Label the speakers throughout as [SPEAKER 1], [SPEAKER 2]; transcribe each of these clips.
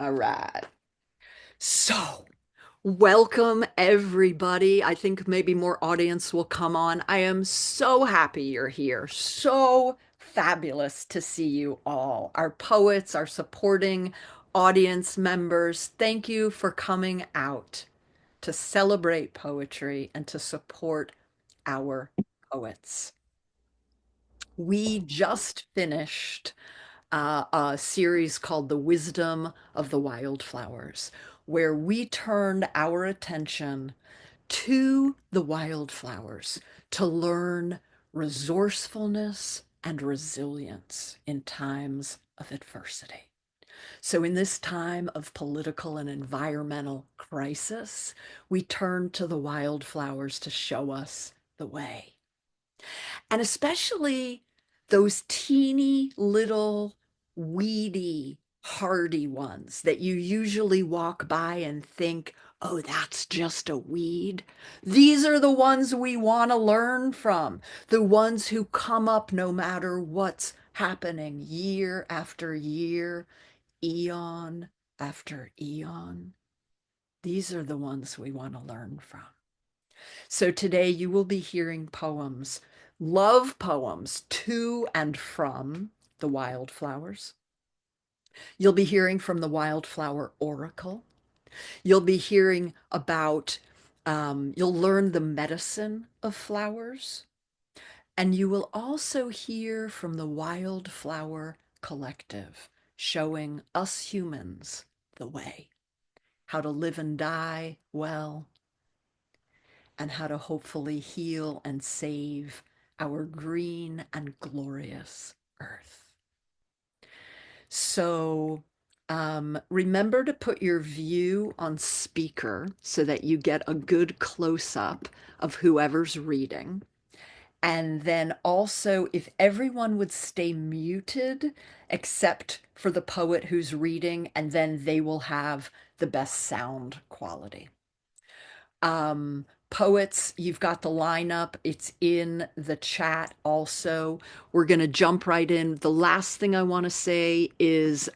[SPEAKER 1] All right. So, welcome everybody. I think maybe more audience will come on. I am so happy you're here. So fabulous to see you all. Our poets, our supporting audience members, thank you for coming out to celebrate poetry and to support our poets. We just finished a series called The Wisdom of the Wildflowers, where we turned our attention to the wildflowers to learn resourcefulness and resilience in times of adversity. So, in this time of political and environmental crisis, we turn to the wildflowers to show us the way. And especially those teeny little weedy, hardy ones that you usually walk by and think, oh, that's just a weed. These are the ones we want to learn from, the ones who come up no matter what's happening year after year, eon after eon. These are the ones we want to learn from. So today you will be hearing poems, love poems to and from the wildflowers. You'll be hearing from the Wildflower Oracle. You'll be hearing about, you'll learn the medicine of flowers. And you will also hear from the Wildflower Collective, showing us humans the way, how to live and die well, and how to hopefully heal and save our green and glorious earth. So remember to put your view on speaker so that you get a good close up of whoever's reading. And then also, if everyone would stay muted except for the poet who's reading, and then they will have the best sound quality. Poets, you've got the lineup. It's in the chat also. We're going to jump right in. The last thing I want to say is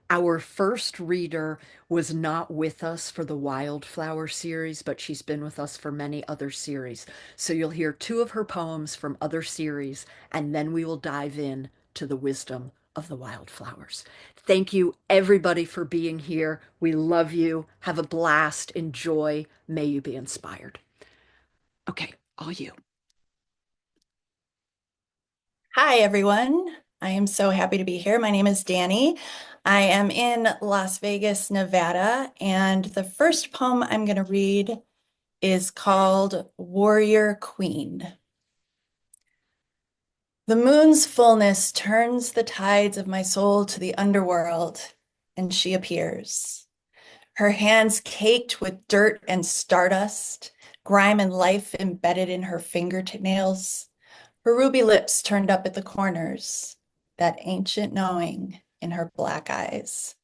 [SPEAKER 1] our first reader was not with us for the Wildflower series, but she's been with us for many other series. So you'll hear two of her poems from other series, and then we will dive in to the wisdom of the wildflowers. Thank you, everybody, for being here. We love you. Have a blast. Enjoy. May you be inspired. Okay, all you.
[SPEAKER 2] Hi, everyone. I am so happy to be here. My name is Danny. I am in Las Vegas, Nevada, and the first poem I'm going to read is called Warrior Queen. The moon's fullness turns the tides of my soul to the underworld, and she appears. Her hands caked with dirt and stardust, grime and life embedded in her fingernails. Her ruby lips turned up at the corners, that ancient knowing in her black eyes.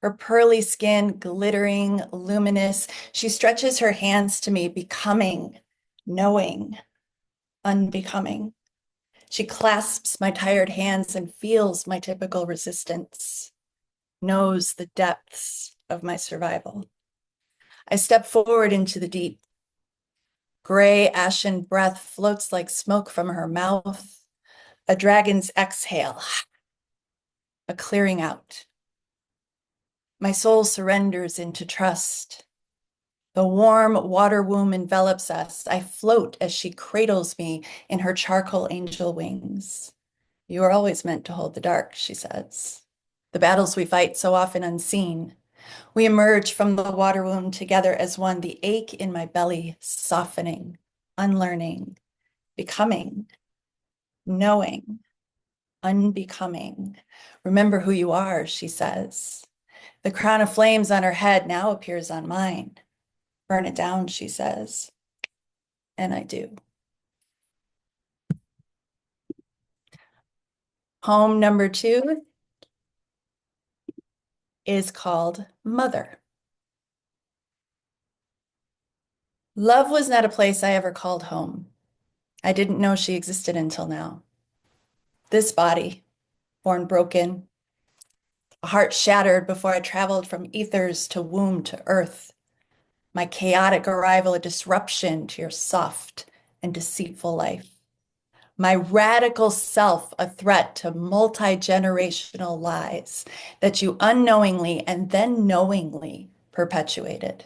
[SPEAKER 2] Her pearly skin glittering, luminous, she stretches her hands to me, becoming, knowing, unbecoming. She clasps my tired hands and feels my typical resistance, knows the depths of my survival. I step forward into the deep. Gray, ashen breath floats like smoke from her mouth. A dragon's exhale, a clearing out. My soul surrenders into trust. The warm water womb envelops us. I float as she cradles me in her charcoal angel wings. You are always meant to hold the dark, she says. The battles we fight so often unseen. We emerge from the water womb together as one, the ache in my belly softening, unlearning, becoming, knowing, unbecoming. Remember who you are, she says. The crown of flames on her head now appears on mine. Burn it down, she says. And I do. Poem number 2 is called Mother. Love was not a place I ever called home. I didn't know she existed until now. This body, born broken, a heart shattered before I traveled from ethers to womb to earth. My chaotic arrival a disruption to your soft and deceitful life. My radical self a threat to multi-generational lies that you unknowingly and then knowingly perpetuated.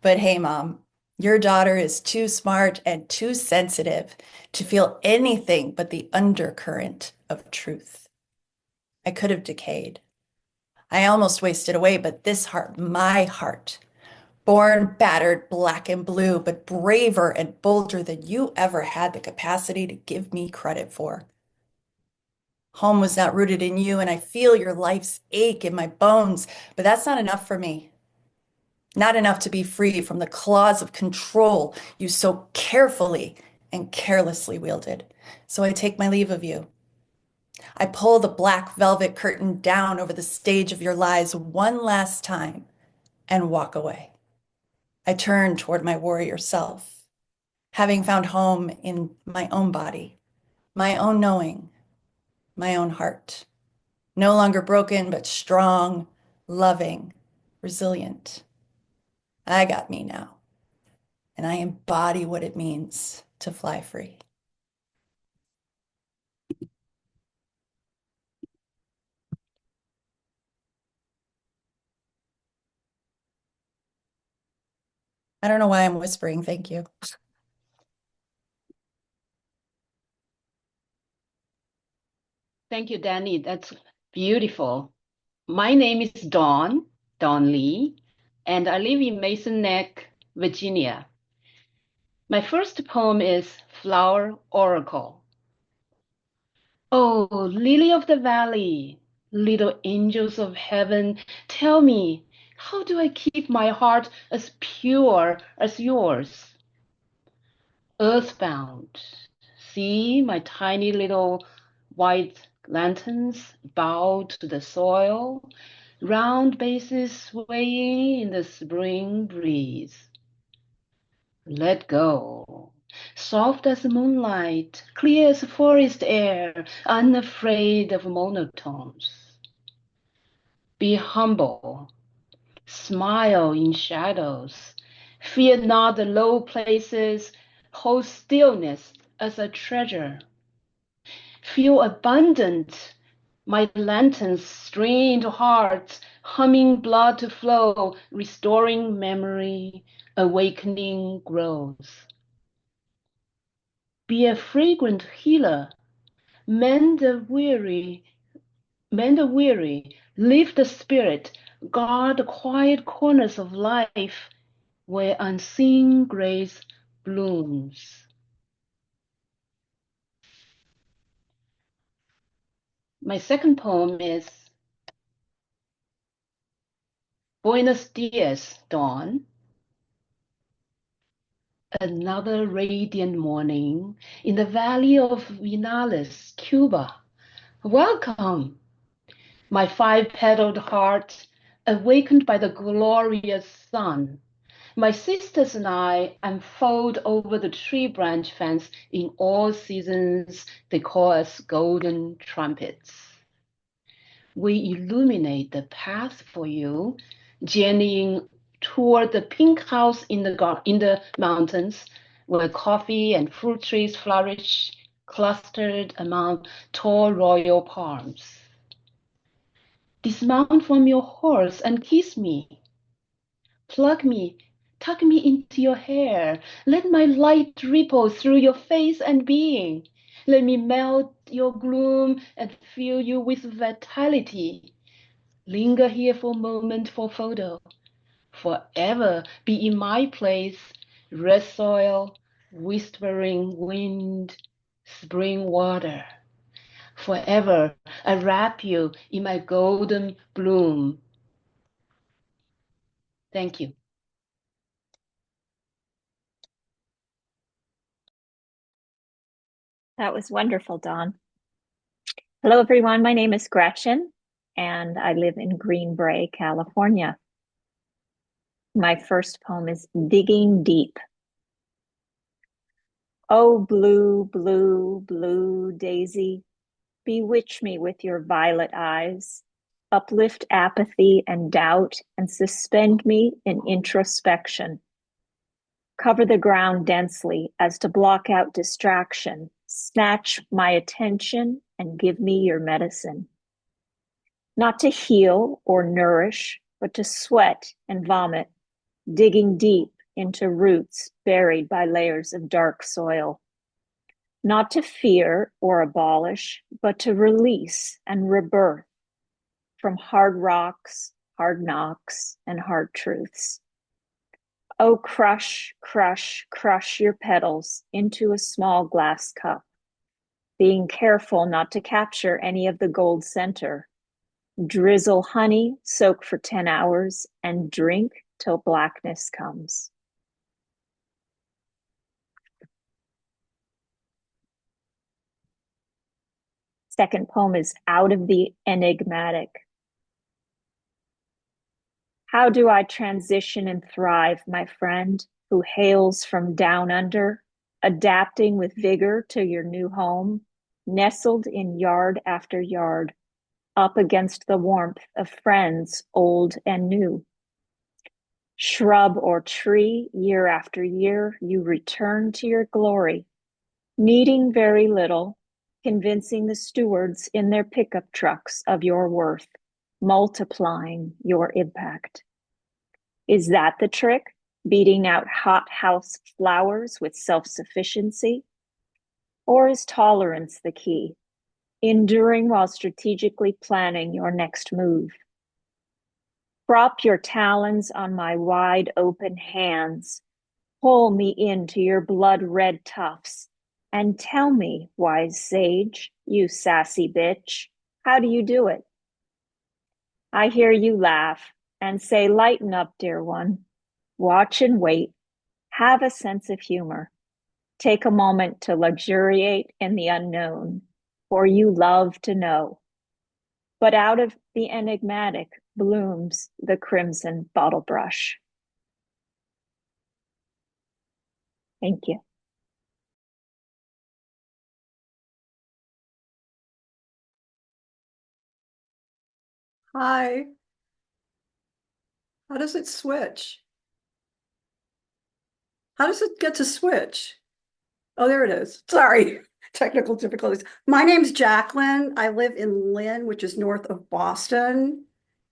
[SPEAKER 2] But hey, Mom, your daughter is too smart and too sensitive to feel anything but the undercurrent of truth. I could have decayed. I almost wasted away, but this heart, my heart, born battered, black and blue, but braver and bolder than you ever had the capacity to give me credit for. Home was not rooted in you, and I feel your life's ache in my bones, but that's not enough for me. Not enough to be free from the claws of control you so carefully and carelessly wielded. So I take my leave of you. I pull the black velvet curtain down over the stage of your lies one last time and walk away. I turn toward my warrior self, having found home in my own body, my own knowing, my own heart. No longer broken, but strong, loving, resilient. I got me now, and I embody what it means to fly free. I don't know why I'm whispering. Thank you.
[SPEAKER 3] Thank you, Danny. That's beautiful. My name is Dawn Lee, and I live in Mason Neck, Virginia. My first poem is Flower Oracle. Oh, lily of the valley, little angels of heaven, tell me, how do I keep my heart as pure as yours? Earthbound, see my tiny little white lanterns bow to the soil, round bases swaying in the spring breeze. Let go, soft as moonlight, clear as forest air, unafraid of monotones. Be humble, smile in shadows, fear not the low places, hold stillness as a treasure. Feel abundant, my lanterns string into hearts, humming blood to flow, restoring memory, awakening growth. Be a fragrant healer, mend the weary, lift the spirit, guard the quiet corners of life where unseen grace blooms. My second poem is Buenos Dias, Dawn. Another radiant morning in the valley of Vinales, Cuba. Welcome, my five-petaled heart, awakened by the glorious sun. My sisters and I unfold over the tree branch fence in all seasons. They call us golden trumpets. We illuminate the path for you, journeying toward the pink house in the mountains, where coffee and fruit trees flourish, clustered among tall royal palms. Dismount from your horse and kiss me. Plug me, tuck me into your hair. Let my light ripple through your face and being. Let me melt your gloom and fill you with vitality. Linger here for a moment for photo. Forever be in my place, red soil, whispering wind, spring water. Forever I wrap you in my golden bloom. Thank you.
[SPEAKER 4] That was wonderful, Dawn. Hello, everyone. My name is Gretchen, and I live in Green Bay, California. My first poem is Digging Deep. Oh, blue, blue, blue daisy, Bewitch me with your violet eyes. Uplift apathy and doubt and suspend me in introspection. Cover the ground densely as to block out distraction. Snatch my attention and give me your medicine. Not to heal or nourish, but to sweat and vomit, digging deep into roots buried by layers of dark soil. Not to fear or abolish, but to release and rebirth from hard rocks, hard knocks, and hard truths. Oh, crush, crush, crush your petals into a small glass cup, being careful not to capture any of the gold center. Drizzle honey, soak for 10 hours, and drink till blackness comes. Second poem is Out of the Enigmatic. How do I transition and thrive, my friend, who hails from down under, adapting with vigor to your new home, nestled in yard after yard, up against the warmth of friends old and new? Shrub or tree, year after year, you return to your glory, needing very little, convincing the stewards in their pickup trucks of your worth, multiplying your impact. Is that the trick? Beating out hothouse flowers with self-sufficiency? Or is tolerance the key? Enduring while strategically planning your next move. Prop your talons on my wide open hands. Pull me into your blood-red tufts and tell me, wise sage, you sassy bitch, how do you do it? I hear you laugh and say, lighten up, dear one. Watch and wait. Have a sense of humor. Take a moment to luxuriate in the unknown, for you love to know. But out of the enigmatic blooms the crimson bottle brush. Thank you.
[SPEAKER 1] Hi. How does it switch? How does it get to switch? Oh, there it is. Sorry, technical difficulties. My name's Jacqueline. I live in Lynn, which is north of Boston,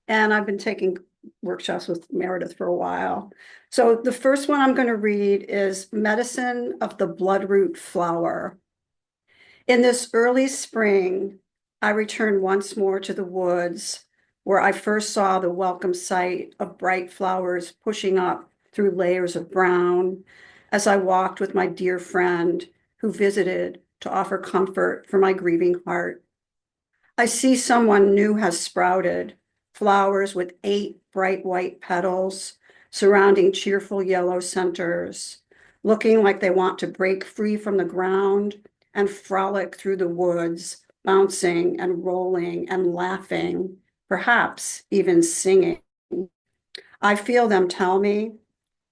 [SPEAKER 1] and I've been taking workshops with Meredith for a while. So the first one I'm going to read is Medicine of the Bloodroot Flower. In this early spring, I returned once more to the woods where I first saw the welcome sight of bright flowers pushing up through layers of brown as I walked with my dear friend who visited to offer comfort for my grieving heart. I see someone new has sprouted, flowers with 8 bright white petals surrounding cheerful yellow centers, looking like they want to break free from the ground and frolic through the woods, bouncing and rolling and laughing, perhaps even singing. I feel them tell me,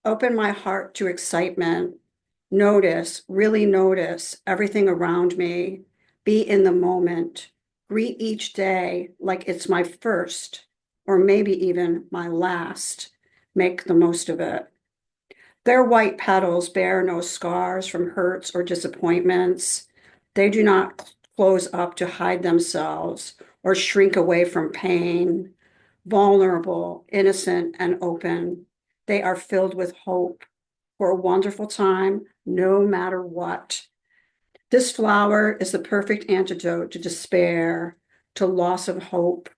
[SPEAKER 1] open my heart to excitement, notice, really notice everything around me, be in the moment, greet each day like it's my first, or maybe even my last. Make the most of it. Their white petals bear no scars from hurts or disappointments. They do not close up to hide themselves or shrink away from pain. Vulnerable, innocent, and open, they are filled with hope for a wonderful time, no matter what. This flower is the perfect antidote to despair, to loss of hope,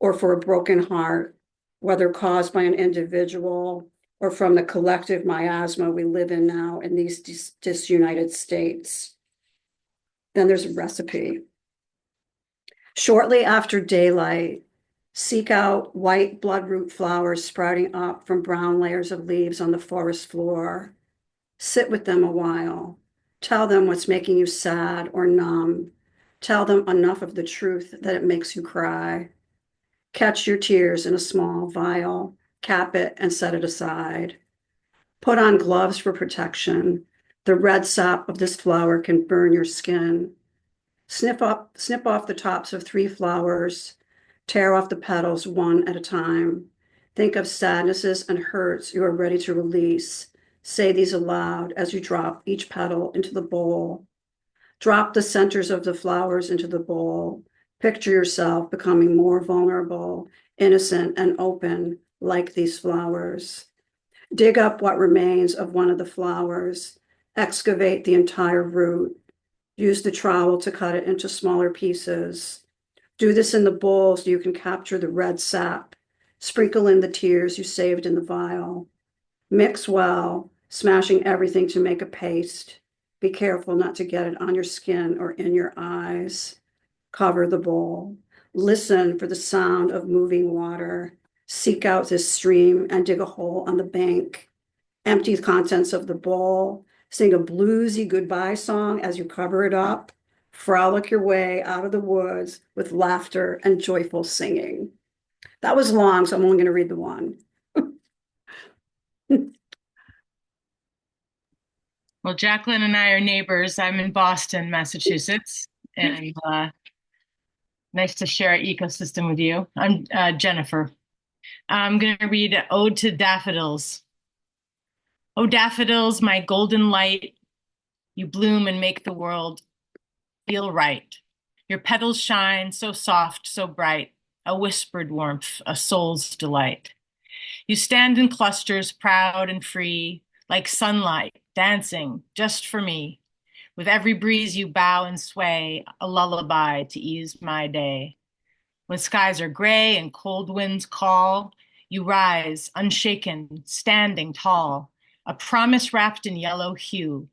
[SPEAKER 1] or for a broken heart, whether caused by an individual or from the collective miasma we live in now in these disunited states. Then there's a recipe. Shortly after daylight, seek out white bloodroot flowers sprouting up from brown layers of leaves on the forest floor. Sit with them a while. Tell them what's making you sad or numb. Tell them enough of the truth that it makes you cry. Catch your tears in a small vial, cap it and set it aside. Put on gloves for protection. The red sap of this flower can burn your skin.
[SPEAKER 5] Snip off the tops of 3 flowers. Tear off the petals one at a time. Think of sadnesses and hurts you are ready to release. Say these aloud as you drop each petal into the bowl. Drop the centers of the flowers into the bowl. Picture yourself becoming more vulnerable, innocent, and open like these flowers. Dig up what remains of one of the flowers. Excavate the entire root. Use the trowel to cut it into smaller pieces. Do this in the bowl so you can capture the red sap. Sprinkle in the tears you saved in the vial. Mix well, smashing everything to make a paste. Be careful not to get it on your skin or in your eyes. Cover the bowl. Listen for the sound of moving water. Seek out this stream and dig a hole on the bank. Empty the contents of the bowl. Sing a bluesy goodbye song as you cover it up. Frolic your way out of the woods with laughter and joyful singing. That was long, so I'm only going to read the one.
[SPEAKER 6] Well, Jacqueline and I are neighbors. I'm in Boston, Massachusetts, and nice to share an ecosystem with you. I'm Jennifer. I'm going to read Ode to Daffodils. Oh, daffodils, my golden light, you bloom and make the world feel right. Your petals shine so soft, so bright, a whispered warmth, a soul's delight. You stand in clusters, proud and free, like sunlight, dancing just for me. With every breeze you bow and sway, a lullaby to ease my day. When skies are gray and cold winds call, you rise, unshaken, standing tall, a promise wrapped in yellow hue,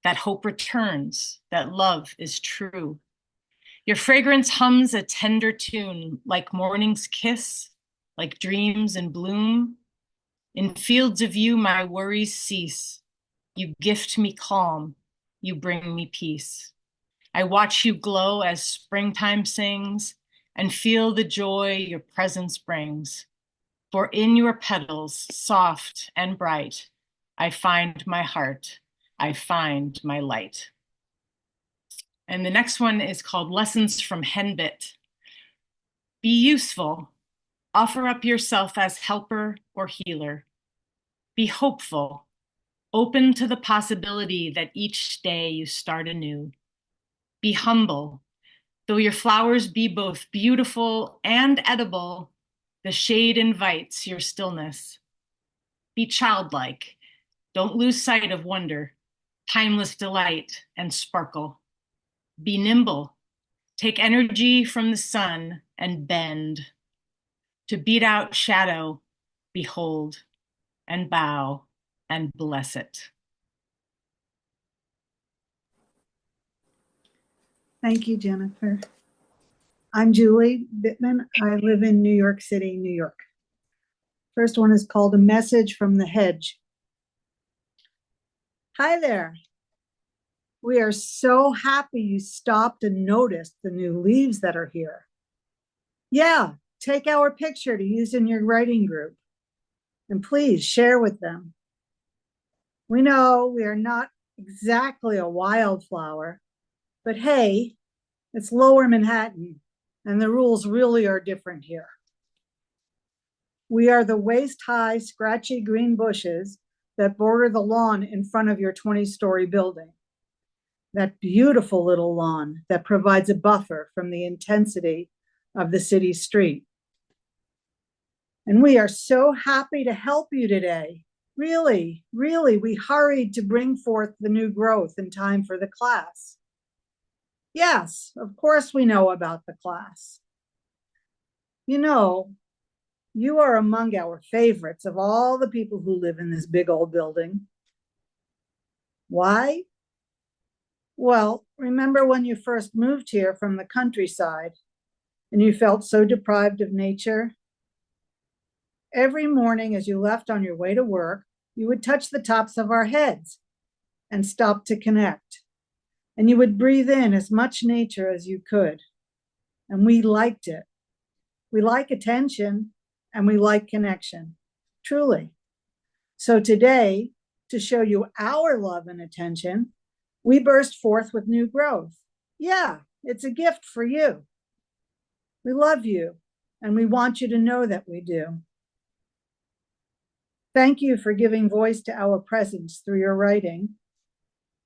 [SPEAKER 6] that hope returns, that love is true. Your fragrance hums a tender tune, like morning's kiss, like dreams in bloom. In fields of you, my worries cease. You gift me calm, you bring me peace. I watch you glow as springtime sings and feel the joy your presence brings. For in your petals, soft and bright, I find my heart, I find my light. And the next one is called Lessons from Henbit. Be useful. Offer up yourself as helper or healer. Be hopeful. Open to the possibility that each day you start anew. Be humble. Though your flowers be both beautiful and edible, the shade invites your stillness. Be childlike. Don't lose sight of wonder, timeless delight, and sparkle. Be nimble. Take energy from the sun and bend. To beat out shadow, behold, and bow, and bless it.
[SPEAKER 7] Thank you, Jennifer. I'm Julie Bittman. I live in New York City, New York. First one is called A Message from the Hedge. Hi there. We are so happy you stopped and noticed the new leaves that are here. Yeah, take our picture to use in your writing group. And please share with them. We know we are not exactly a wildflower, but hey, it's Lower Manhattan, and the rules really are different here. We are the waist-high, scratchy green bushes that border the lawn in front of your 20-story building. That beautiful little lawn that provides a buffer from the intensity of the city street. And we are so happy to help you today. Really, really, we hurried to bring forth the new growth in time for the class. Yes, of course we know about the class. You know, you are among our favorites of all the people who live in this big old building. Why? Well, remember when you first moved here from the countryside and you felt so deprived of nature? Every morning as you left on your way to work, you would touch the tops of our heads and stop to connect. And you would breathe in as much nature as you could. And we liked it. We like attention and we like connection, truly. So today, to show you our love and attention, we burst forth with new growth. Yeah, It's a gift for you. We love you, and we want you to know that we do. Thank you for giving voice to our presence through your writing.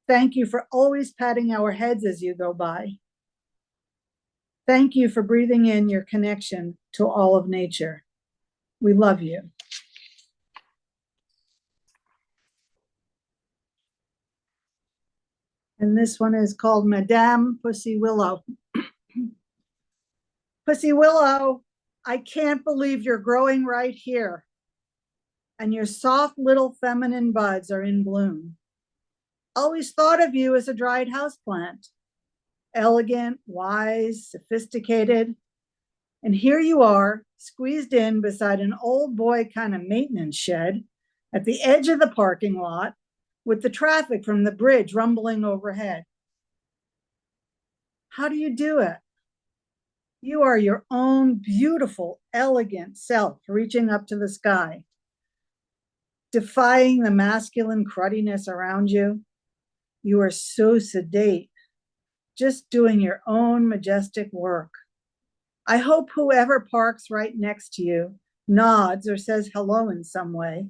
[SPEAKER 7] Thank you for always patting our heads as you go by. Thank you for breathing in your connection to all of nature. We love you. And this one is called Madame Pussy Willow. Pussy Willow, I can't believe you're growing right here. And your soft little feminine buds are in bloom. Always thought of you as a dried houseplant. Elegant, wise, sophisticated. And here you are, squeezed in beside an old boy kind of maintenance shed at the edge of the parking lot with the traffic from the bridge rumbling overhead. How do you do it? You are your own beautiful, elegant self reaching up to the sky, defying the masculine cruddiness around you. You are so sedate, just doing your own majestic work. I hope whoever parks right next to you nods or says hello in some way.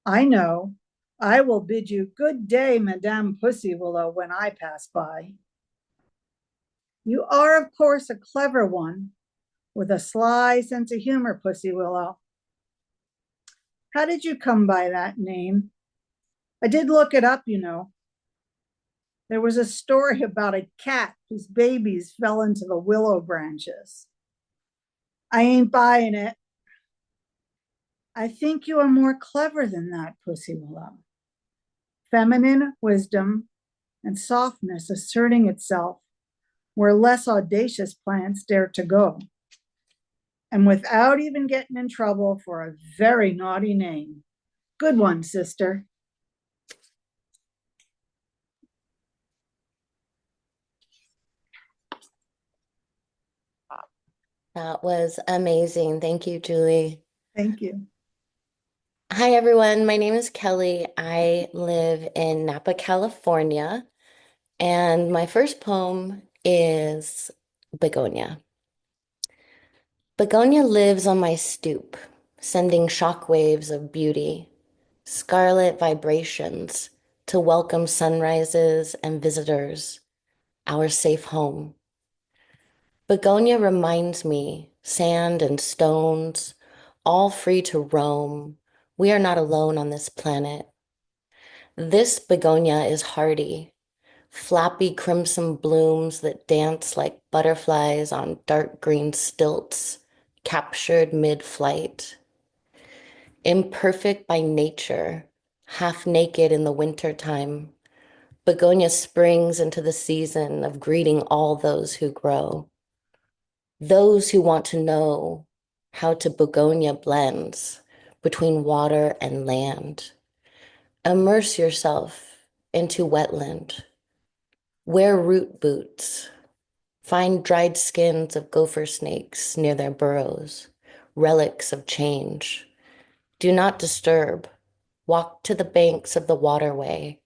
[SPEAKER 7] I know I will bid you good day, Madame Pussy Willow, when I pass by. You are, of course, a clever one with a sly sense of humor, Pussy Willow. How did you come by that name? I did look it up, you know. There was a story about a cat whose babies fell into the willow branches. I ain't buying it. I think you are more clever than that, Pussy Willow. Feminine wisdom and softness asserting itself where less audacious plants dare to go. And without even getting in trouble for a very naughty name. Good one, sister.
[SPEAKER 8] That was amazing. Thank you, Julie.
[SPEAKER 7] Thank you.
[SPEAKER 8] Hi, everyone. My name is Kelly. I live in Napa, California, and my first poem is Begonia. Begonia lives on my stoop, sending shockwaves of beauty, scarlet vibrations to welcome sunrises and visitors, our safe home. Begonia reminds me, sand and stones, all free to roam. We are not alone on this planet. This begonia is hardy, flappy crimson blooms that dance like butterflies on dark green stilts, captured mid-flight. Imperfect by nature, half naked in the winter time, begonia springs into the season of greeting all those who grow. Those who want to know how to begonia blends between water and land. Immerse yourself into wetland. Wear root boots. Find dried skins of gopher snakes near their burrows, relics of change. Do not disturb. Walk to the banks of the waterway.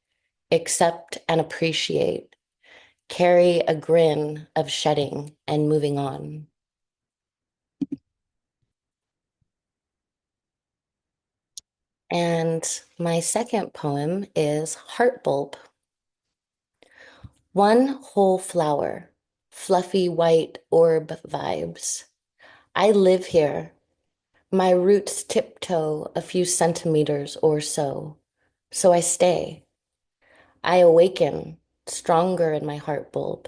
[SPEAKER 8] Accept and appreciate. Carry a grin of shedding and moving on. And my second poem is Heart Bulb. One whole flower, fluffy white orb vibes. I live here. My roots tiptoe a few centimeters or so. So I stay. I awaken, stronger in my heart bulb.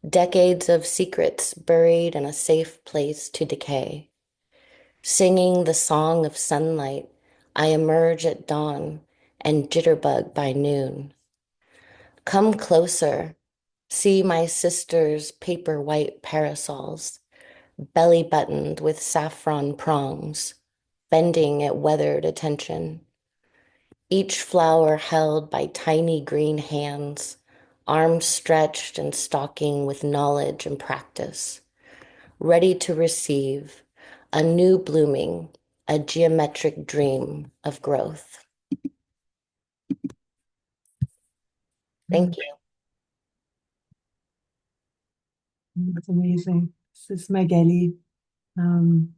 [SPEAKER 8] Decades of secrets buried in a safe place to decay. Singing the song of sunlight, I emerge at dawn and jitterbug by noon. Come closer, see my sister's paper white parasols, belly buttoned with saffron prongs, bending at weathered attention. Each flower held by tiny green hands, arms stretched and stalking with knowledge and practice, ready to receive a new blooming, a geometric dream of growth. Thank you.
[SPEAKER 9] That's amazing. This is Magali. Um,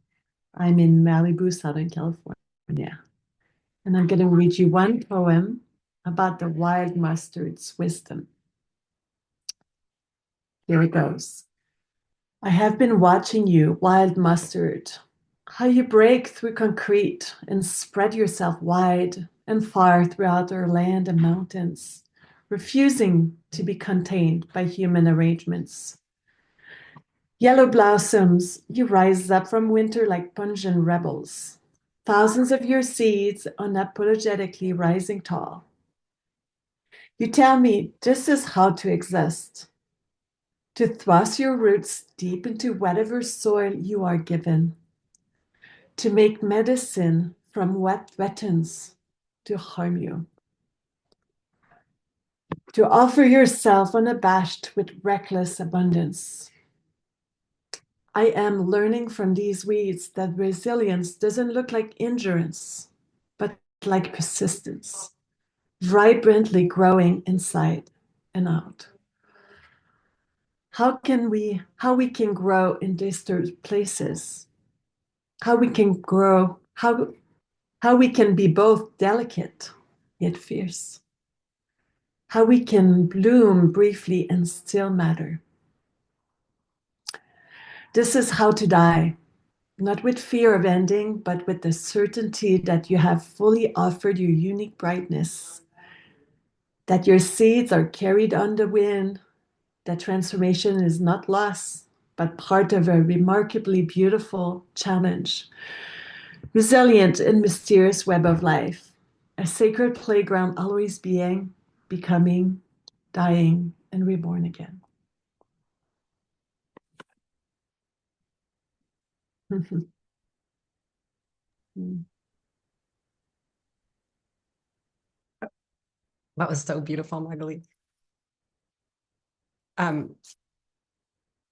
[SPEAKER 9] I'm in Malibu, Southern California, and I'm going to read you one poem about the wild mustard's wisdom. Here it goes. I have been watching you, wild mustard, how you break through concrete and spread yourself wide and far throughout our land and mountains, refusing to be contained by human arrangements. Yellow blossoms, you rise up from winter like pungent rebels. Thousands of your seeds unapologetically rising tall. You tell me this is how to exist, to thrust your roots deep into whatever soil you are given, to make medicine from what threatens to harm you, to offer yourself unabashed with reckless abundance. I am learning from these weeds that resilience doesn't look like endurance, but like persistence, vibrantly growing inside and out. How we can grow in distant places, how we can grow, how we can be both delicate yet fierce, how we can bloom briefly and still matter. This is how to die, not with fear of ending, but with the certainty that you have fully offered your unique brightness, that your seeds are carried on the wind, that transformation is not loss, but part of a remarkably beautiful challenge, resilient and mysterious web of life, a sacred playground always being, becoming, dying, and reborn again.
[SPEAKER 10] That was so beautiful, Magali. Um,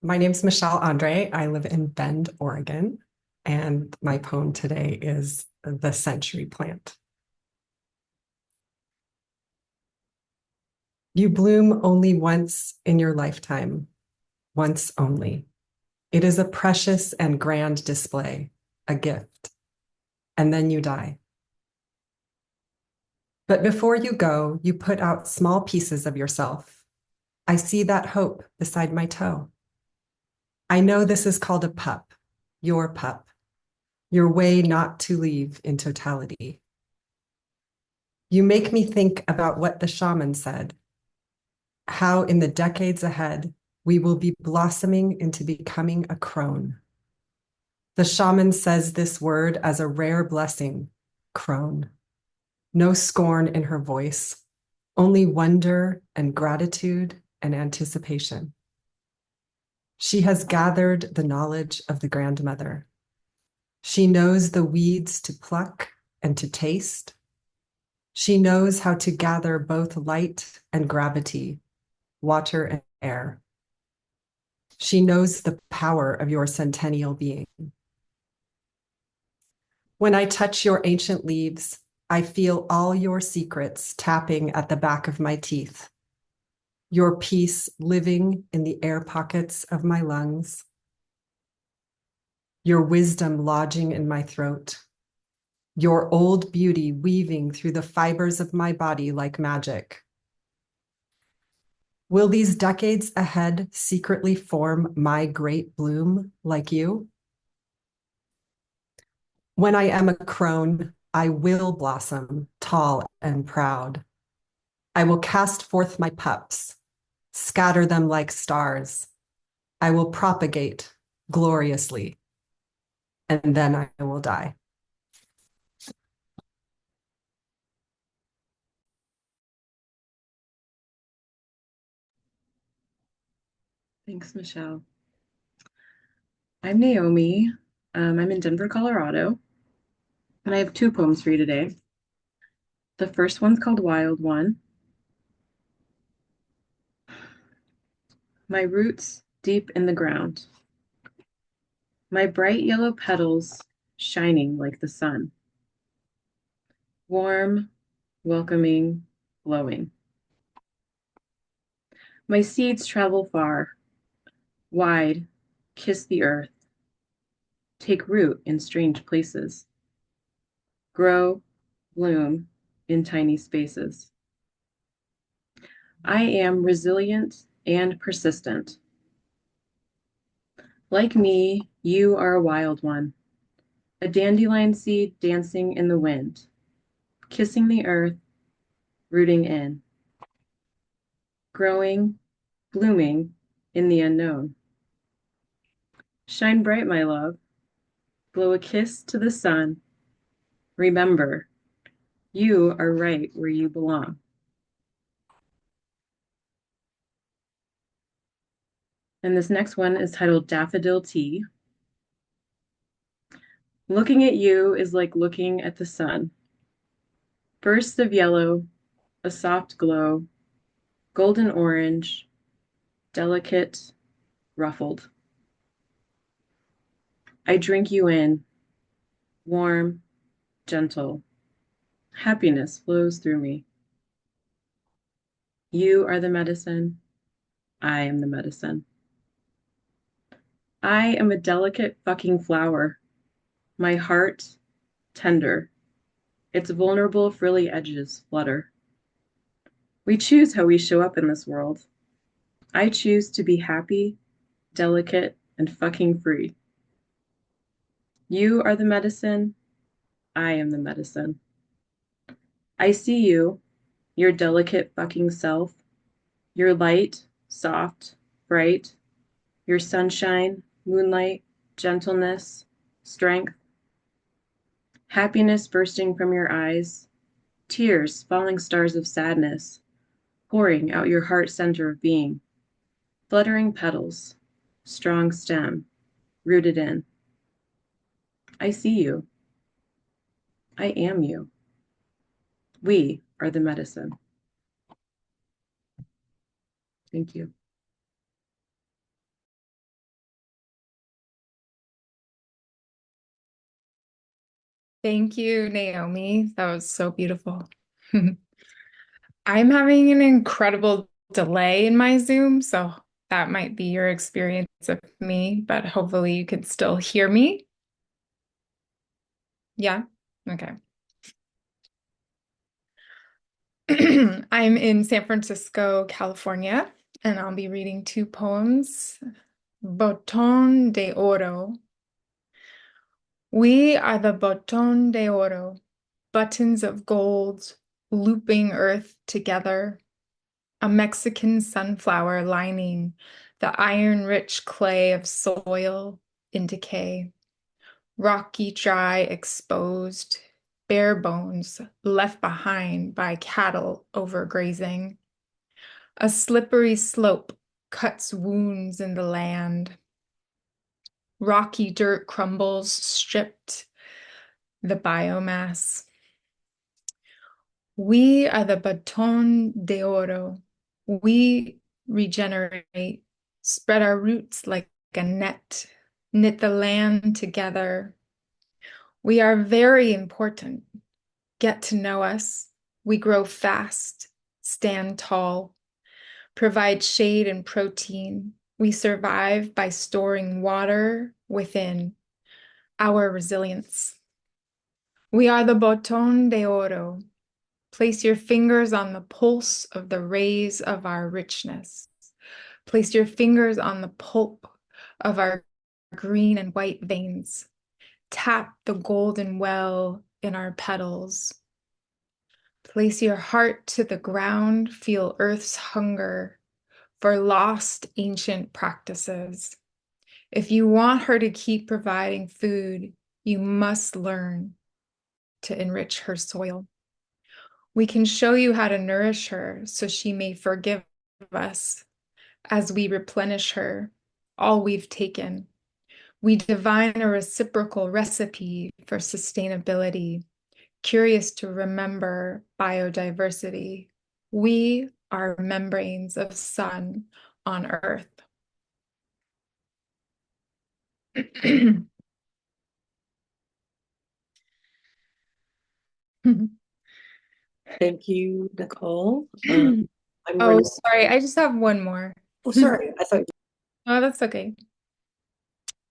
[SPEAKER 10] my name's Michelle Andre. I live in Bend, Oregon, and my poem today is The Century Plant. You bloom only once in your lifetime, once only. It is a precious and grand display, a gift, and then you die. But before you go, you put out small pieces of yourself. I see that hope beside my toe. I know this is called a pup, your way not to leave in totality. You make me think about what the shaman said, how in the decades ahead, we will be blossoming into becoming a crone. The shaman says this word as a rare blessing, crone. No scorn in her voice, only wonder and gratitude and anticipation. She has gathered the knowledge of the grandmother. She knows the weeds to pluck and to taste. She knows how to gather both light and gravity, water and air. She knows the power of your centennial being. When I touch your ancient leaves, I feel all your secrets tapping at the back of my teeth, your peace living in the air pockets of my lungs, your wisdom lodging in my throat, your old beauty weaving through the fibers of my body like magic. Will these decades ahead secretly form my great bloom like you? When I am a crone, I will blossom tall and proud. I will cast forth my pups, scatter them like stars. I will propagate gloriously, and then I will die.
[SPEAKER 11] Thanks, Michelle. I'm Naomi. I'm in Denver, Colorado, and I have two poems for you today. The first one's called Wild One. My roots deep in the ground. My bright yellow petals shining like the sun. Warm, welcoming, glowing. My seeds travel far, wide, kiss the earth, take root in strange places, grow, bloom in tiny spaces. I am resilient and persistent. Like me, you are a wild one, a dandelion seed dancing in the wind, kissing the earth, rooting in, growing, blooming in the unknown. Shine bright, my love, blow a kiss to the sun. Remember, you are right where you belong. And this next one is titled Daffodil Tea. Looking at you is like looking at the sun. Bursts of yellow, a soft glow, golden orange, delicate, ruffled. I drink you in, warm, gentle. Happiness flows through me. You are the medicine. I am the medicine. I am a delicate fucking flower. My heart, tender. Its vulnerable, frilly edges flutter. We choose how we show up in this world. I choose to be happy, delicate, and fucking free. You are the medicine. I am the medicine. I see you, your delicate fucking self, your light, soft, bright, your sunshine, moonlight, gentleness, strength, happiness bursting from your eyes, tears, falling stars of sadness, pouring out your heart center of being, fluttering petals, strong stem, rooted in. I see you. I am you. We are the medicine. Thank you.
[SPEAKER 12] Thank you, Naomi. That was so beautiful. I'm having an incredible delay in my Zoom, so that might be your experience of me, but hopefully you can still hear me. Yeah? Okay. I'm in San Francisco, California, and I'll be reading two poems. Botón de Oro. We are the Botón de Oro, buttons of gold, looping earth together. A Mexican sunflower lining the iron-rich clay of soil in decay. Rocky, dry, exposed, bare bones left behind by cattle overgrazing. A slippery slope cuts wounds in the land. Rocky dirt crumbles, stripped the biomass. We are the Baton de Oro. We regenerate, spread our roots like a net, knit the land together. We are very important. Get to know us. We grow fast, stand tall, provide shade and protein. We survive by storing water within our resilience. We are the Botón de Oro. Place your fingers on the pulse of the rays of our richness. Place your fingers on the pulp of our green and white veins. Tap the golden well in our petals. Place your heart to the ground. Feel Earth's hunger for lost ancient practices. If you want her to keep providing food, you must learn to enrich her soil. We can show you how to nourish her so she may forgive us as we replenish her, all we've taken. We divine a reciprocal recipe for sustainability, curious to remember biodiversity. We are membranes of sun on earth.
[SPEAKER 13] Thank you, Nicole. I'm
[SPEAKER 12] Oh,
[SPEAKER 13] Renee.
[SPEAKER 12] sorry, I just have one more.
[SPEAKER 13] Oh, sorry. I thought
[SPEAKER 12] Oh, that's okay.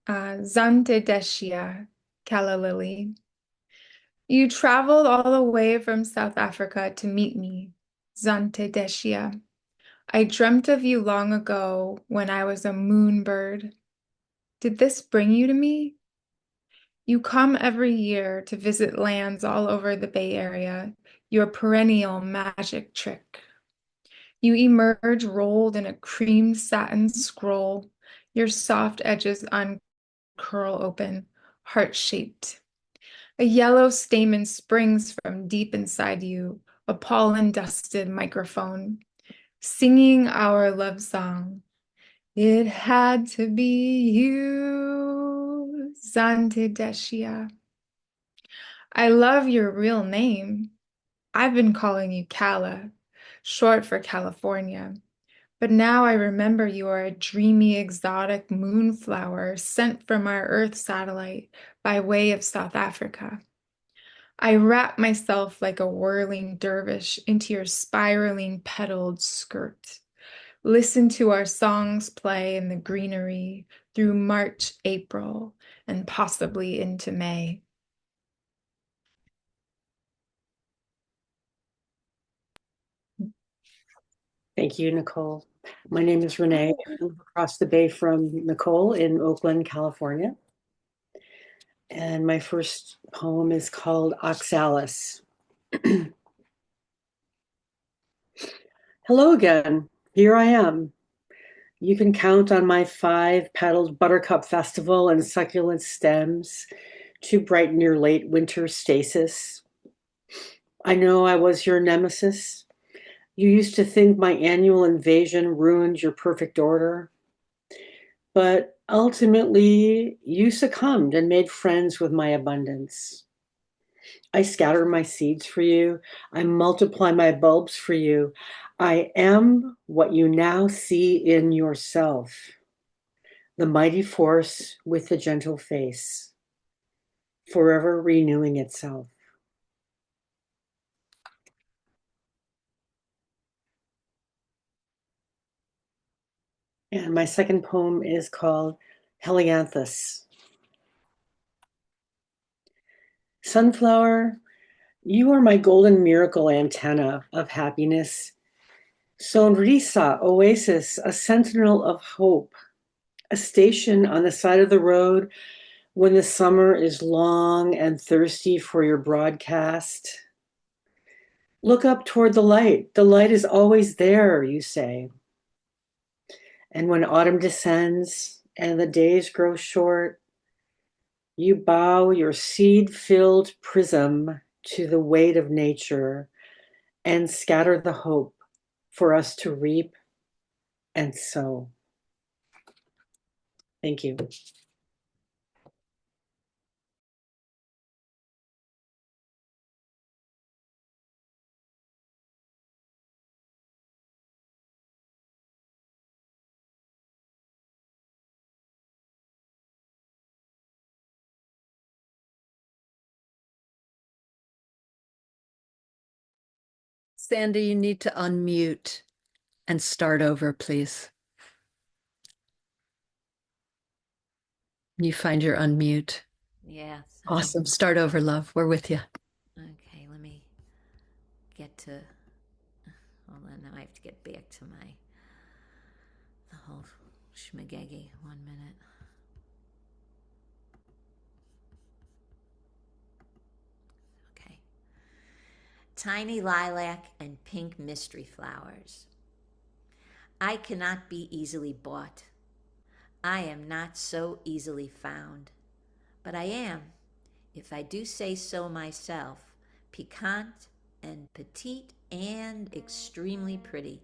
[SPEAKER 12] Zante Deshia, Calla Lily. You traveled all the way from South Africa to meet me, Zante Deshia. I dreamt of you long ago when I was a moonbird. Did this bring you to me? You come every year to visit lands all over the Bay Area, your perennial magic trick. You emerge rolled in a cream satin scroll, your soft edges uncurl open, heart-shaped. A yellow stamen springs from deep inside you, a pollen-dusted microphone, singing our love song. It had to be you, Zante Deshia. I love your real name. I've been calling you Calla, short for California. But now I remember you are a dreamy, exotic moonflower sent from our Earth satellite by way of South Africa. I wrap myself like a whirling dervish into your spiraling petaled skirt. Listen to our songs play in the greenery through March, April, and possibly into May.
[SPEAKER 14] Thank you, Nicole. My name is Renee. I live across the bay from Nicole in Oakland, California. And my first poem is called Oxalis. Hello again. Here I am. You can count on my 5-petaled buttercup festival and succulent stems to brighten your late winter stasis. I know I was your nemesis. You used to think my annual invasion ruined your perfect order. But ultimately, you succumbed and made friends with my abundance. I scatter my seeds for you. I multiply my bulbs for you. I am what you now see in yourself, the mighty force with the gentle face, forever renewing itself. And my second poem is called Helianthus. Sunflower, you are my golden miracle antenna of happiness. Sonrisa, oasis, a sentinel of hope, a station on the side of the road when the summer is long and thirsty for your broadcast. Look up toward the light. The light is always there, you say. And when autumn descends and the days grow short, you bow your seed-filled prism to the weight of nature and scatter the hope for us to reap and sow. Thank you.
[SPEAKER 1] Sandy, you need to unmute and start over, please. You find your unmute.
[SPEAKER 15] Yes.
[SPEAKER 1] Awesome. Start over, love. We're with you.
[SPEAKER 15] Okay, let me get to. Hold on, now I have to get back to the whole schmagegi. 1 minute. Okay. Tiny lilac and pink mystery flowers. I cannot be easily bought. I am not so easily found. But I am, if I do say so myself, piquant and petite and extremely pretty.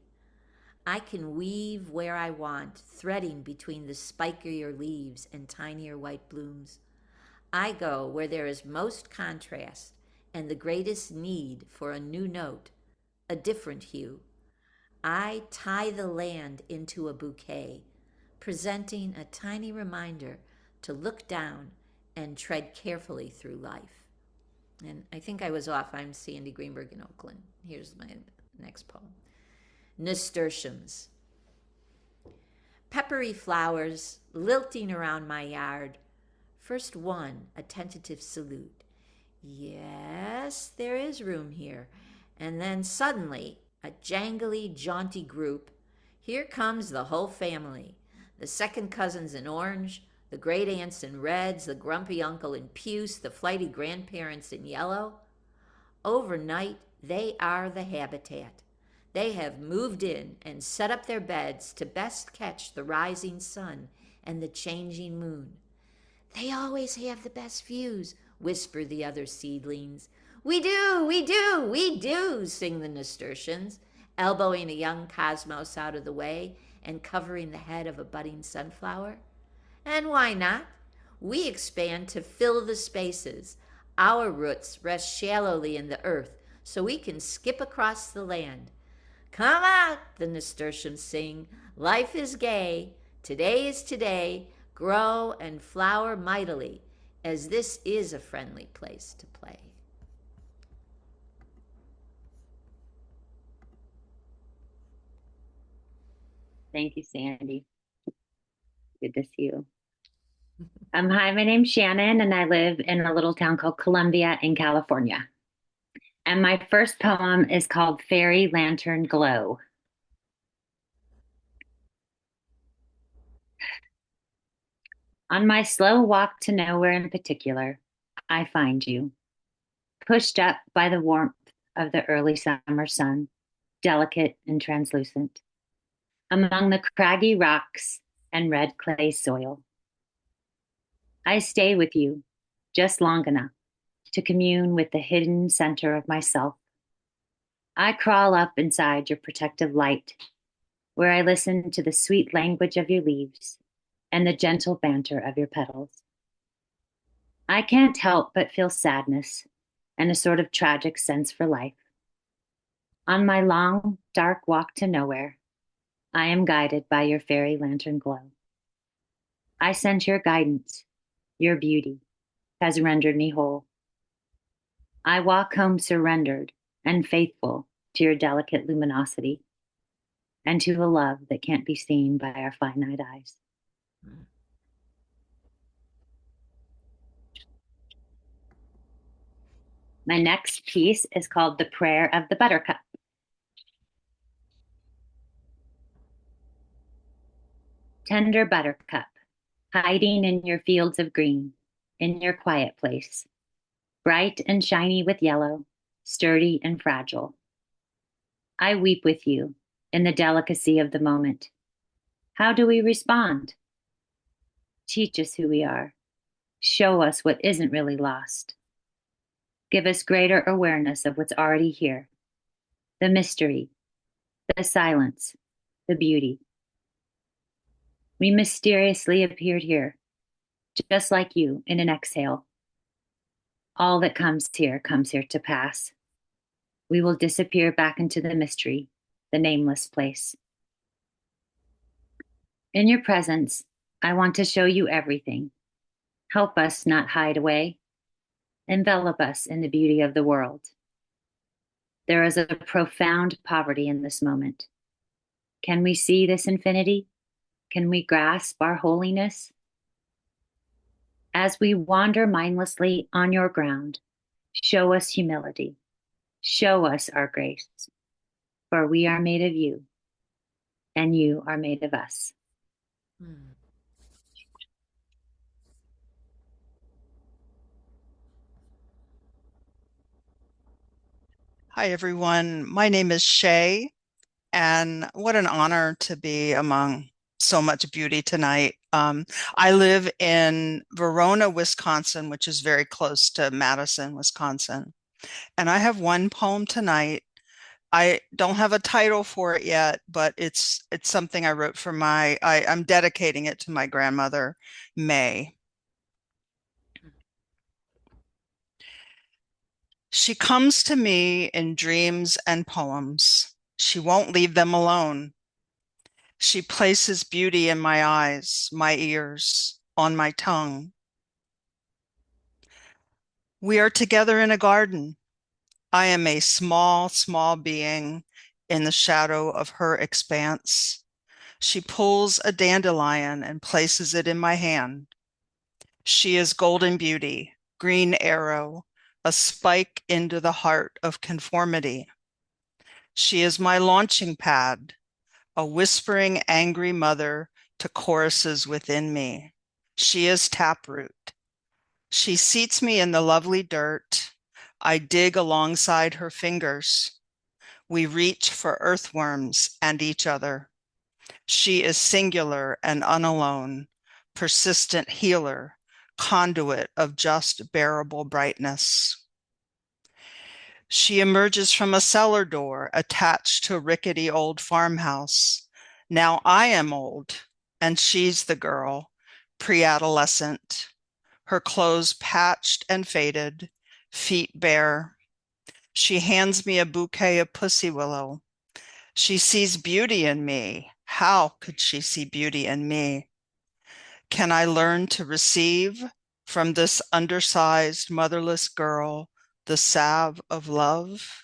[SPEAKER 15] I can weave where I want, threading between the spikier leaves and tinier white blooms. I go where there is most contrast and the greatest need for a new note, a different hue. I tie the land into a bouquet, presenting a tiny reminder to look down and tread carefully through life. And I think I was off. I'm Sandy Greenberg in Oakland. Here's my next poem. Nasturtiums. Peppery flowers lilting around my yard. First one, a tentative salute. Yes, there is room here. And then suddenly, a jangly, jaunty group. Here comes the whole family. The second cousins in orange, the great aunts in reds, the grumpy uncle in puce, the flighty grandparents in yellow. Overnight, they are the habitat. They have moved in and set up their beds to best catch the rising sun and the changing moon. They always have the best views, whisper the other seedlings. We do, we do, we do, sing the nasturtiums, elbowing a young cosmos out of the way and covering the head of a budding sunflower. And why not? We expand to fill the spaces. Our roots rest shallowly in the earth so we can skip across the land. Come out, the nasturtiums sing. Life is gay. Today is today. Grow and flower mightily, as this is a friendly place to play.
[SPEAKER 16] Thank you, Sandy. Good to see you. Hi, my name's Shannon, and I live in a little town called Columbia in California. And my first poem is called Fairy Lantern Glow. On my slow walk to nowhere in particular, I find you, pushed up by the warmth of the early summer sun, delicate and translucent, among the craggy rocks and red clay soil. I stay with you just long enough to commune with the hidden center of myself. I crawl up inside your protective light, where I listen to the sweet language of your leaves and the gentle banter of your petals. I can't help but feel sadness and a sort of tragic sense for life. On my long, dark walk to nowhere, I am guided by your fairy lantern glow. I sense your guidance, your beauty has rendered me whole. I walk home surrendered and faithful to your delicate luminosity and to a love that can't be seen by our finite eyes. My next piece is called The Prayer of the Buttercup. Tender buttercup, hiding in your fields of green, in your quiet place, bright and shiny with yellow, sturdy and fragile. I weep with you in the delicacy of the moment. How do we respond? Teach us who we are. Show us what isn't really lost. Give us greater awareness of what's already here. The mystery, the silence, the beauty. We mysteriously appeared here, just like you in an exhale. All that comes here to pass. We will disappear back into the mystery, the nameless place. In your presence, I want to show you everything. Help us not hide away. Envelop us in the beauty of the world. There is a profound poverty in this moment. Can we see this infinity? Can we grasp our holiness? As we wander mindlessly on your ground, show us humility. Show us our grace. For we are made of you, and you are made of us.
[SPEAKER 17] Hi, everyone. My name is Shay, and what an honor to be among so much beauty tonight. I live in Verona, Wisconsin, which is very close to Madison, Wisconsin. And I have one poem tonight. I don't have a title for it yet, but it's something I wrote for I'm dedicating it to my grandmother, May. She comes to me in dreams and poems. She won't leave them alone. She places beauty in my eyes, my ears, on my tongue. We are together in a garden. I am a small, small being in the shadow of her expanse. She pulls a dandelion and places it in my hand. She is golden beauty, green arrow, a spike into the heart of conformity. She is my launching pad, a whispering angry mother to choruses within me. She is taproot. She seats me in the lovely dirt. I dig alongside her fingers. We reach for earthworms and each other. She is singular and unalone, persistent healer, conduit of just bearable brightness. She emerges from a cellar door attached to a rickety old farmhouse. Now I am old, and she's the girl, pre-adolescent, her clothes patched and faded, feet bare. She hands me a bouquet of pussy willow. She sees beauty in me. How could she see beauty in me? Can I learn to receive from this undersized, motherless girl the salve of love?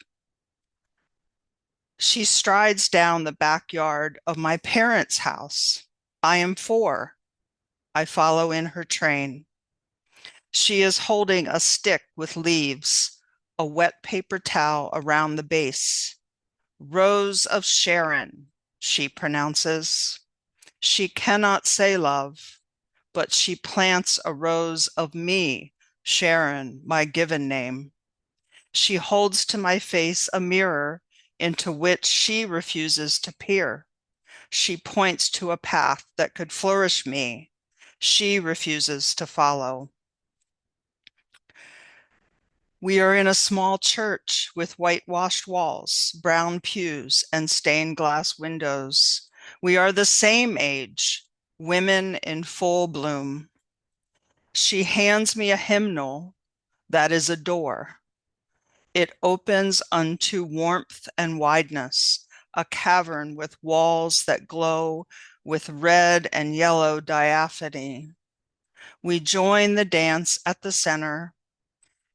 [SPEAKER 17] She strides down the backyard of my parents' house. I am 4. I follow in her train. She is holding a stick with leaves, a wet paper towel around the base. Rose of Sharon, she pronounces. She cannot say love, but she plants a rose of me, Sharon, my given name. She holds to my face a mirror into which she refuses to peer. She points to a path that could flourish me. She refuses to follow. We are in a small church with whitewashed walls, brown pews, and stained glass windows. We are the same age, women in full bloom. She hands me a hymnal that is a door. It opens unto warmth and wideness, a cavern with walls that glow with red and yellow diaphany. We join the dance at the center.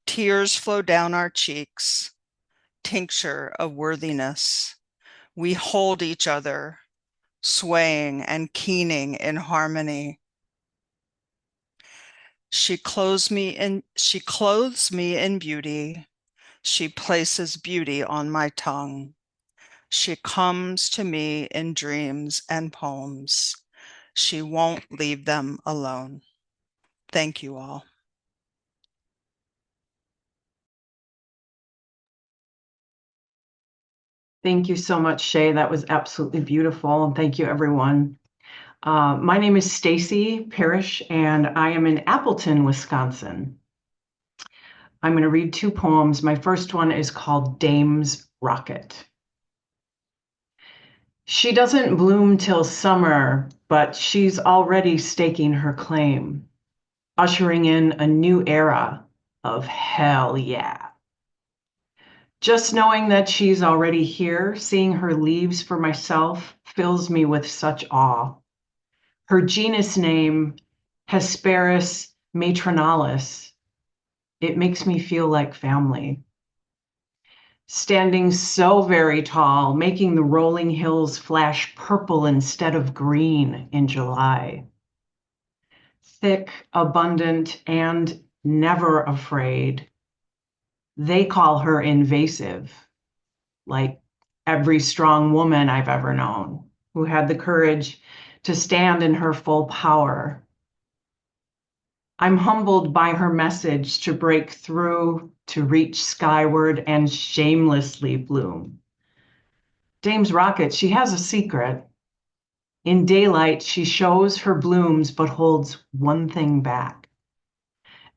[SPEAKER 17] Tears flow down our cheeks, tincture of worthiness. We hold each other, swaying and keening in harmony. She clothes me in beauty. She places beauty on my tongue. She comes to me in dreams and poems. She won't leave them alone. Thank you all.
[SPEAKER 18] Thank you so much, Shay. That was absolutely beautiful. And thank you, everyone. My name is Stacy Parrish, and I am in Appleton, Wisconsin. I'm going to read 2 poems. My first one is called Dame's Rocket. She doesn't bloom till summer, but she's already staking her claim, ushering in a new era of hell yeah. Just knowing that she's already here, seeing her leaves for myself, fills me with such awe. Her genus name, Hesperus matronalis, it makes me feel like family. Standing so very tall, making the rolling hills flash purple instead of green in July. Thick, abundant, and never afraid. They call her invasive, like every strong woman I've ever known who had the courage to stand in her full power. I'm humbled by her message to break through, to reach skyward and shamelessly bloom. Dame's Rocket, she has a secret. In daylight, she shows her blooms but holds one thing back.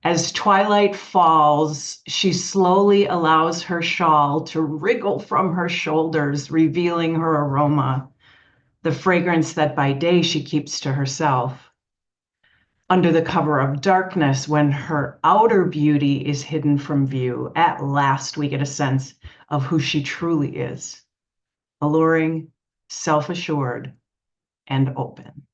[SPEAKER 18] As twilight falls, she slowly allows her shawl to wriggle from her shoulders, revealing her aroma, the fragrance that by day she keeps to herself. Under the cover of darkness, when her outer beauty is hidden from view, at last we get a sense of who she truly is, alluring, self-assured, and open.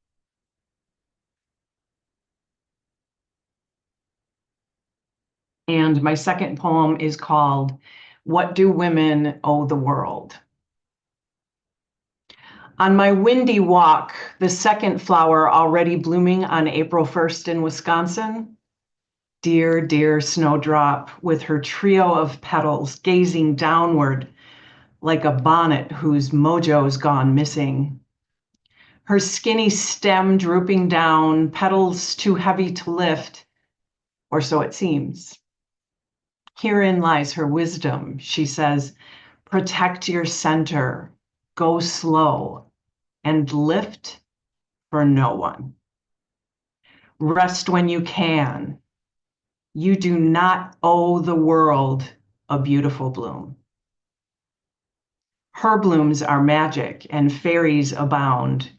[SPEAKER 18] And my second poem is called What Do Women Owe the World? On my windy walk, the second flower already blooming on April 1st in Wisconsin, dear, dear snowdrop with her trio of petals gazing downward like a bonnet whose mojo's gone missing. Her skinny stem drooping down, petals too heavy to lift, or so it seems. Herein lies her wisdom, she says, protect your center, go slow, and lift for no one. Rest when you can. You do not owe the world a beautiful bloom. Her blooms are magic and fairies abound.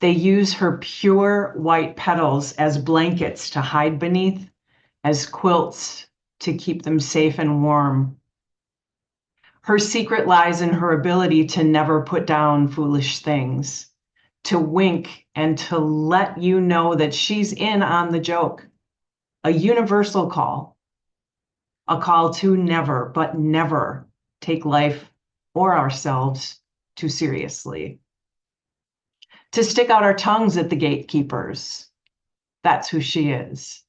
[SPEAKER 18] They use her pure white petals as blankets to hide beneath, as quilts to keep them safe and warm. Her secret lies in her ability to never put down foolish things, to wink and to let you know that she's in on the joke. A universal call, a call to never, but never take life or ourselves too seriously. To stick out our tongues at the gatekeepers. That's who she is.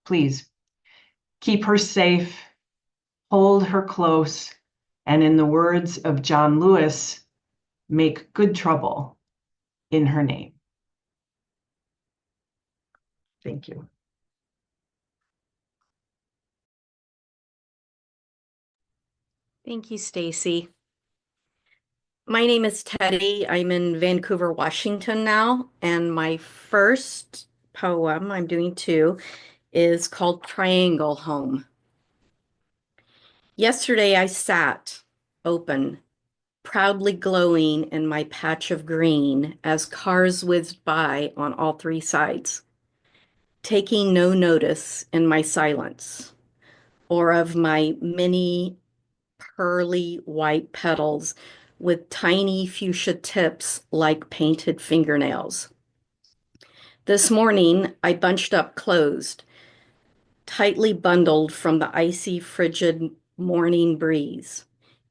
[SPEAKER 18] Please keep her safe, hold her close, and in the words of John Lewis, make good trouble in her name. Thank you.
[SPEAKER 19] Thank you, Stacy. My name is Teddy. I'm in Vancouver, Washington now, and my first poem, I'm doing two, is called Triangle Home. Yesterday I sat, open, proudly glowing in my patch of green as cars whizzed by on all three sides, taking no notice in my silence or of my many pearly white petals with tiny fuchsia tips like painted fingernails. This morning, I bunched up closed, tightly bundled from the icy, frigid morning breeze.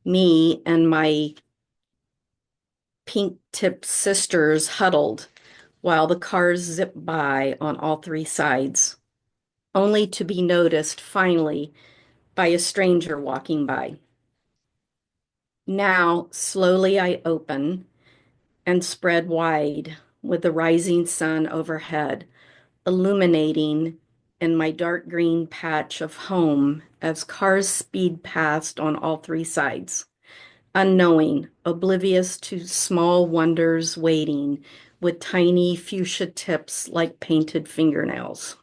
[SPEAKER 19] Me and my pink-tipped sisters huddled while the cars zipped by on all three sides, only to be noticed finally by a stranger walking by. Now, slowly I open and spread wide with the rising sun overhead, illuminating in my dark green patch of home as cars speed past on all three sides, unknowing, oblivious to small wonders waiting with tiny fuchsia tips like painted fingernails.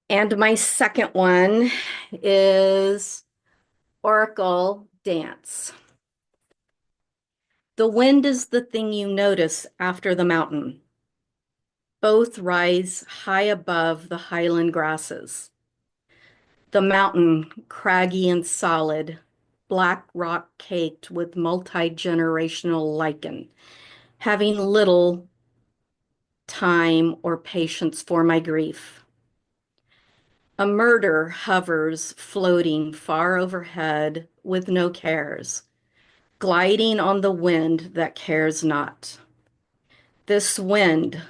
[SPEAKER 19] And my second one is Oracle Dance. The wind is the thing you notice after the mountain. Both rise high above the highland grasses. The mountain, craggy and solid, black rock caked with multi-generational lichen, having little time or patience for my grief. A murder hovers, floating far overhead with no cares, gliding on the wind that cares not. This wind,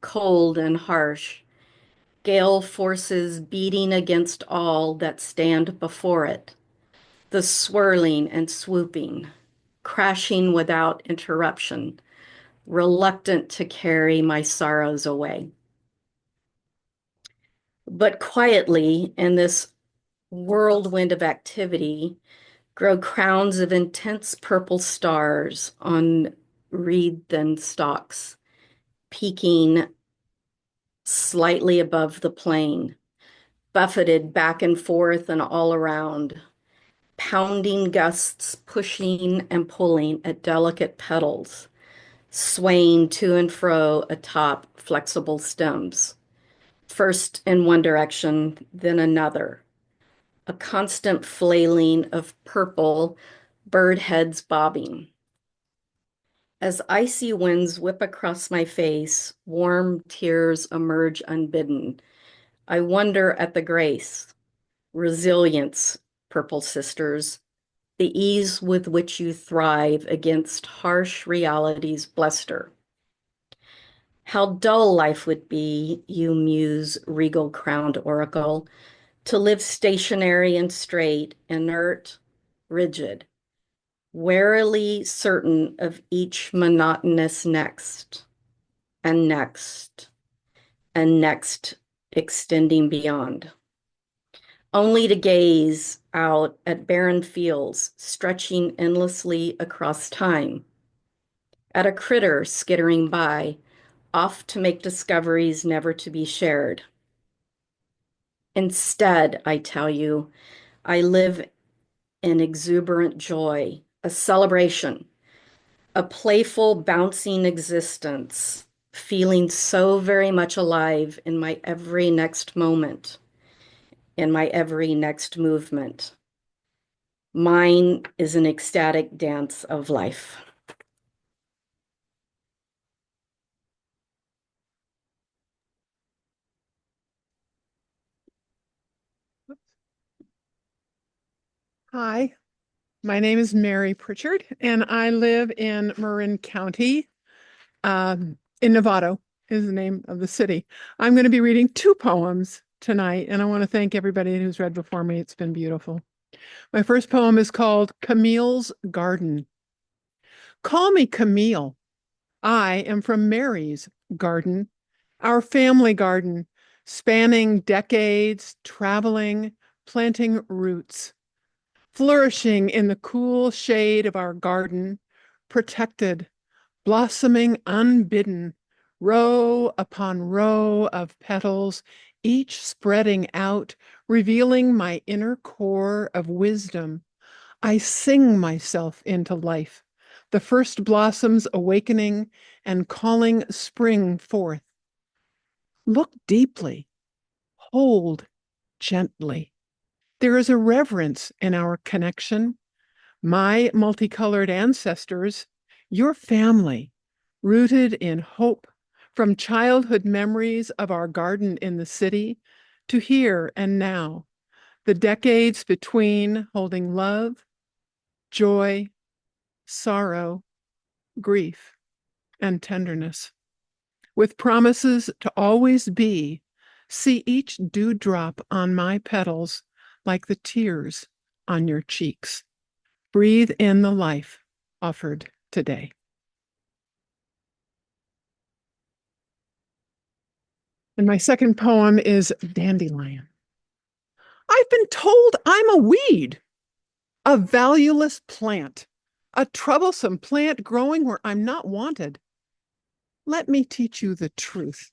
[SPEAKER 19] cold and harsh, gale forces beating against all that stand before it, the swirling and swooping, crashing without interruption, reluctant to carry my sorrows away. But quietly, in this whirlwind of activity, grow crowns of intense purple stars on reed-thin stalks, peaking slightly above the plain, buffeted back and forth and all around, pounding gusts pushing and pulling at delicate petals, swaying to and fro atop flexible stems, first in one direction, then another, a constant flailing of purple bird heads bobbing. As icy winds whip across my face, warm tears emerge unbidden. I wonder at the grace, resilience, purple sisters, the ease with which you thrive against harsh reality's bluster. How dull life would be, you muse regal crowned oracle, to live stationary and straight, inert, rigid, warily certain of each monotonous next, and next, and next extending beyond. Only to gaze out at barren fields stretching endlessly across time, at a critter skittering by, off to make discoveries never to be shared. Instead, I tell you, I live in exuberant joy, a celebration, a playful, bouncing existence, feeling so very much alive in my every next moment, in my every next movement. Mine is an ecstatic dance of life.
[SPEAKER 20] Hi, my name is Mary Pritchard, and I live in Marin County, in Novato is the name of the city. I'm going to be reading two poems tonight, and I want to thank everybody who's read before me. It's been beautiful. My first poem is called Camille's Garden. Call me Camille. I am from Mary's garden, our family garden, spanning decades, traveling, planting roots, flourishing in the cool shade of our garden, protected, blossoming unbidden, row upon row of petals, each spreading out, revealing my inner core of wisdom. I sing myself into life, the first blossoms awakening and calling spring forth. Look deeply, hold gently. There is a reverence in our connection. My multicolored ancestors, your family, rooted in hope from childhood memories of our garden in the city to here and now, the decades between holding love, joy, sorrow, grief, and tenderness, with promises to always be, see each dewdrop on my petals like the tears on your cheeks. Breathe in the life offered today. And my second poem is Dandelion. I've been told I'm a weed, a valueless plant, a troublesome plant growing where I'm not wanted. Let me teach you the truth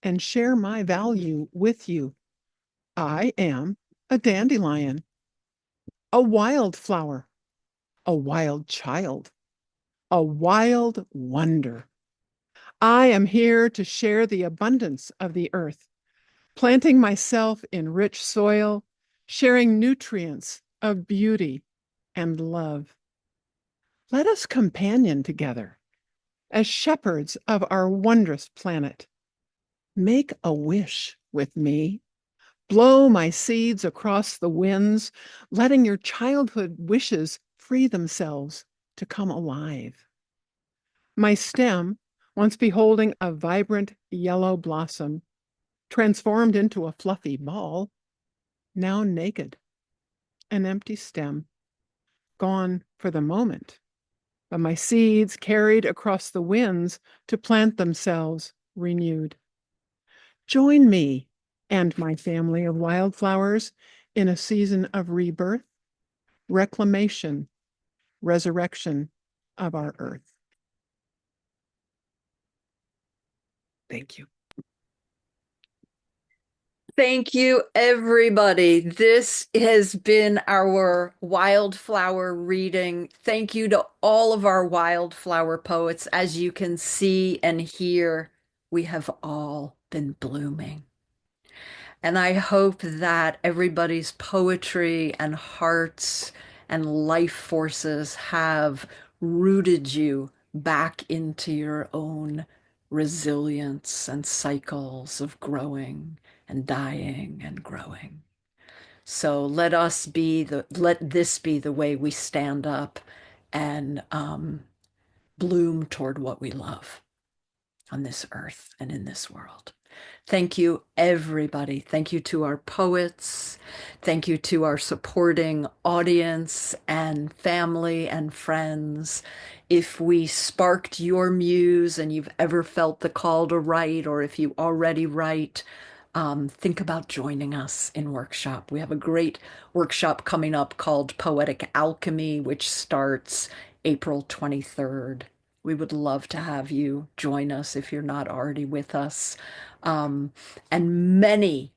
[SPEAKER 20] and share my value with you. I am a dandelion, a wildflower, a wild child, a wild wonder. I am here to share the abundance of the earth, planting myself in rich soil, sharing nutrients of beauty and love. Let us companion together as shepherds of our wondrous planet. Make a wish with me. Blow my seeds across the winds, letting your childhood wishes free themselves to come alive. My stem, once beholding a vibrant yellow blossom, transformed into a fluffy ball, now naked, an empty stem, gone for the moment, but my seeds carried across the winds to plant themselves renewed. Join me and my family of wildflowers in a season of rebirth, reclamation, resurrection of our earth. Thank you.
[SPEAKER 1] Thank you, everybody. This has been our wildflower reading. Thank you to all of our wildflower poets. As you can see and hear, we have all been blooming. And I hope that everybody's poetry and hearts and life forces have rooted you back into your own resilience and cycles of growing and dying and growing. So let this be the way we stand up and bloom toward what we love on this earth and in this world. Thank you, everybody. Thank you to our poets. Thank you to our supporting audience and family and friends. If we sparked your muse and you've ever felt the call to write, or if you already write, think about joining us in workshop. We have a great workshop coming up called Poetic Alchemy, which starts April 23rd. We would love to have you join us if you're not already with us. And many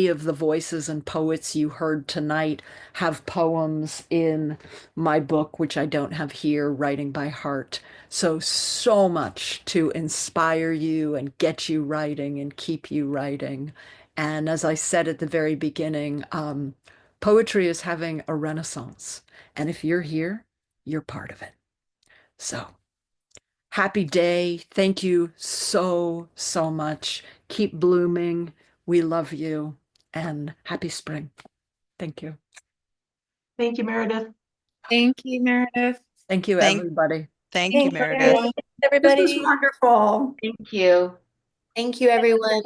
[SPEAKER 1] of the voices and poets you heard tonight have poems in my book, which I don't have here, Writing by Heart. So much to inspire you and get you writing and keep you writing. And as I said at the very beginning, poetry is having a renaissance. And if you're here, you're part of it. So happy day. Thank you so much. Keep blooming. We love you. And happy spring. Thank you.
[SPEAKER 18] Thank you, Meredith.
[SPEAKER 12] Thank you, Meredith.
[SPEAKER 1] Thank you, everybody.
[SPEAKER 17] Thank you,
[SPEAKER 2] Thanks,
[SPEAKER 17] Meredith.
[SPEAKER 5] This was
[SPEAKER 2] everybody.
[SPEAKER 5] wonderful.
[SPEAKER 3] Thank you.
[SPEAKER 2] Thank you, everyone.